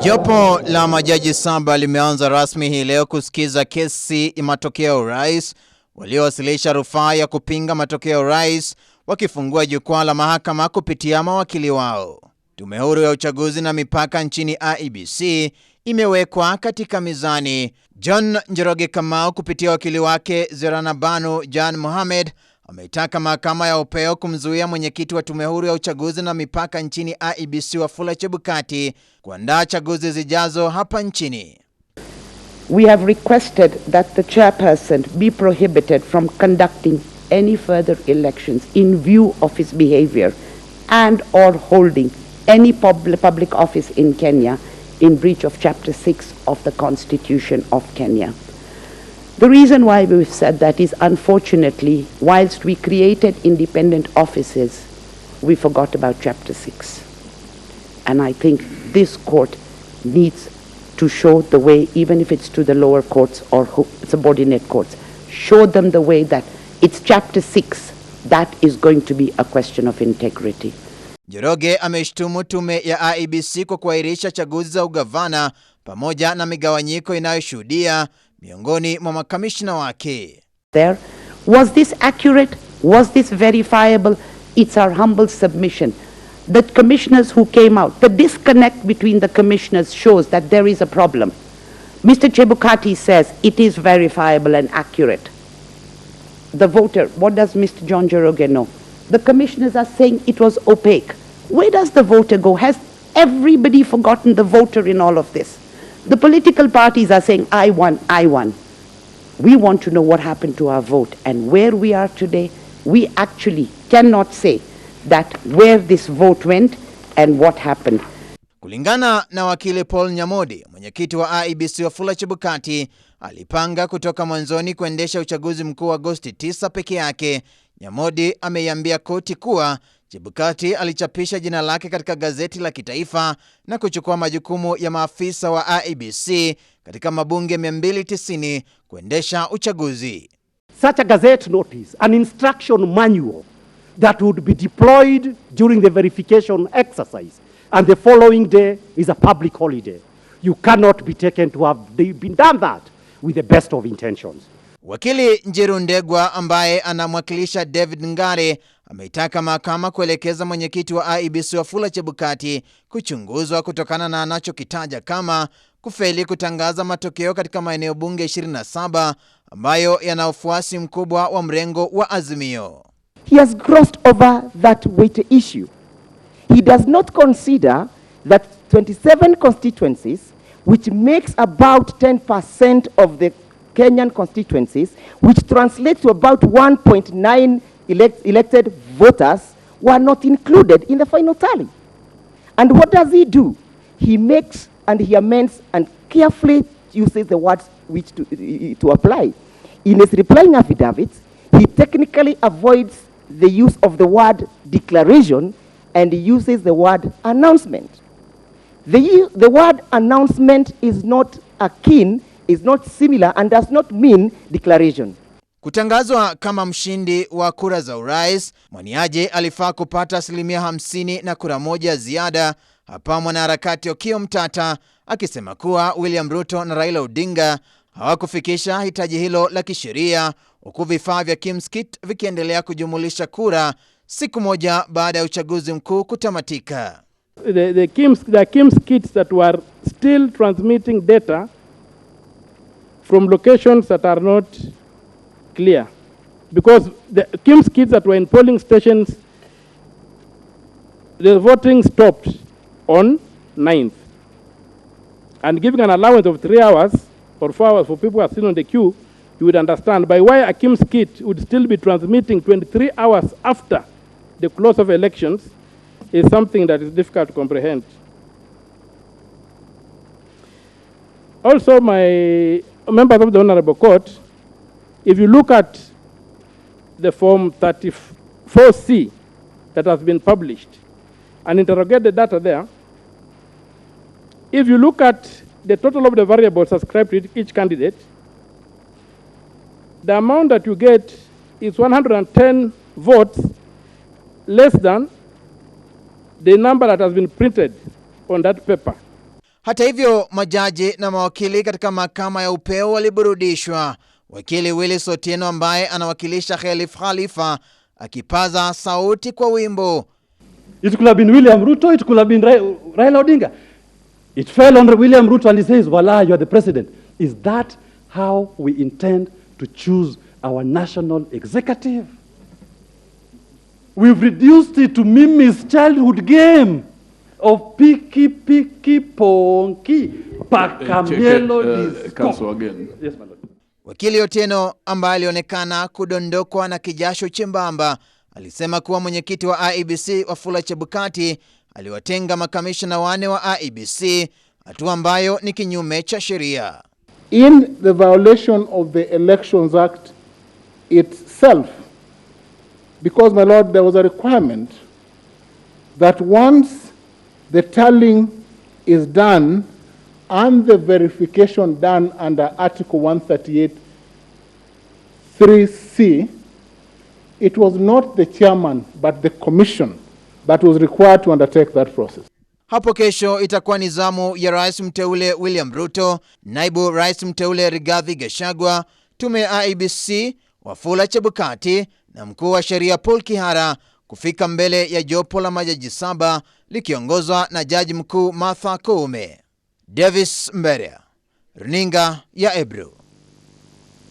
Jopo la majaji saba limeanza rasmi hii leo kusikiza kesi ya matokeo ya Urais waliowasilisha rufaa ya kupinga matokeo ya Urais, wakifungua jukwaa la mahakama kupitia mawakili wao. Tume huru ya Uchaguzi na Mipaka nchini Iebc imewekwa katika mizani. Njoroge Kamau kupitia wakili wake Zehrabanu Janmohamed ameitaka Mahakama ya Upeo kumzuia mwenyekiti wa Tume huru ya Uchaguzi na Mipaka nchini Iebc Wafula kuandaa chaguzi zijazo hapa nchini. We have requested that the chairperson be prohibited from conducting any further elections in view of his behavior and or holding any public office in Kenya in breach of Chapter 6 of the Constitution of Kenya. The reason why we've said that is, unfortunately, whilst we created independent offices, we forgot about Chapter 6. And I think this court needs to show the way, even if it's to the lower courts or subordinate courts, show them the way that it's Chapter 6 that is going to be a question of integrity. Njoroge ameshtumu tume ya Iebc kwa kuahirisha chaguzi za ugavana pamoja na migawanyiko inayoshuhudia miongoni mwa makamishna wake. Was this accurate? Was this verifiable? It's our humble submission. The commissioners who came out, the disconnect between the commissioners shows that there is a problem. Mr. Chebukati says it is verifiable and accurate. The voter, what does Mr. John Njoroge know? The commissioners are saying it was opaque. Where does the voter go? Has everybody forgotten the voter in all of this? The political parties are saying, I won, I won. We want to know what happened to our vote. And where we are today, we actually cannot say that where this vote went and what happened. Kulingana na wakili Nyamodi, mwenyekiti wa Iebc Wafula alipanga kutoka mwanzoni kuendesha uchaguzi mkuu Agosti 9 peke yake. Nyamodi ameiambia koti kuwa Chebukati alichapisha jina lake katika gazeti la kitaifa na kuchukua majukumu ya maafisa wa Iebc katika mabunge 290 kuendesha uchaguzi. Such a gazette notice, an instruction manual that would be deployed during the verification exercise, and the following day is a public holiday. You cannot be taken to have been done that with the best of intentions. Wakili Njirundegwa ambaye anamwakilisha David Ngare ameitaka mahakama kuelekeza mwenyekiti wa Iebc Wafula kuchunguzwa kutokana na anachokitaja kama kufeli kutangaza matokeo katika maeneo bunge 27 ambayo yana ufuasi mkubwa wa mrengo wa Azimio. He has crossed over that weighty issue. He does not consider that 27 constituencies, which makes about 10% of the Kenyan constituencies, which translates to about 1.9 elected voters, were not included in the final tally. And what does he do? He makes and he amends and carefully uses the words which to apply. In his replying affidavits, he technically avoids the use of the word declaration and he uses the word announcement. The word announcement is not akin, is not similar, and does not mean declaration. Kutangazwa kama mshindi wa kura za Urais, mwaniaje alifaa kupata 50% na kura moja ziada. Hapa mwanaharakati Okio Mtata akisema kuwa William Ruto na Raila Odinga hawakufikisha hitaji hilo la kisheria, huku vifaa vya kimskit vikiendelea kujumulisha kura siku moja baada ya uchaguzi mkuu kutamatika. The kimskits that were still transmitting data from locations that are not clear, because the kimskits that were in polling stations, the voting stopped on 9th, and giving an allowance of 3 hours or 4 hours for people who are still on the queue, you would understand by why a kimskit would still be transmitting 23 hours after the close of elections is something that is difficult to comprehend. Also, my members of the Honorable Court, if you look at the Form 34C that has been published and interrogate the data there, if you look at the total of the variables ascribed to each candidate, the amount that you get is 110 votes less than the number that has been printed on that paper. Hata hivyo, majaji na mawakili katika mahakama ya Upeo waliburudishwa. Wakili Willis Otieno ambaye anawakilisha Khalifa akipaza sauti kwa wimbo. It could have been William Ruto, it could have been Raila Odinga. It fell on William Ruto and he says, voila, you are the president. Is that how we intend to choose our national executive? We've reduced it to Mimi's childhood game of piki ponki, paka melodies. Counsel again. Yes, my lord. Wakili Otieno ambaye alionekana kudondokwa na kijasho chembamba alisema kuwa mwenyekiti wa Iebc Wafula Chebukati aliwatenga makamishna 4 wa Iebc, hatua ambayo ni kinyume cha sheria. In the violation of the Elections Act itself, because, my lord, there was a requirement that once the tallying is done and the verification done under Article 138(3)(c, it was not the chairman but the commission that was required to undertake that process. Hapo kesho itakuwa ni zamu ya Rais mteule William Ruto, Naibu Rais mteule Rigathi Gachagua, Tume ya Iebc, Wafula Chebukati na mkuu wa sheria Paul Kihara kufika mbele ya jopo la majaji 7 likiongozwa na Jaji Mkuu Martha Koome. Davis Mberea, Runinga ya Ebru.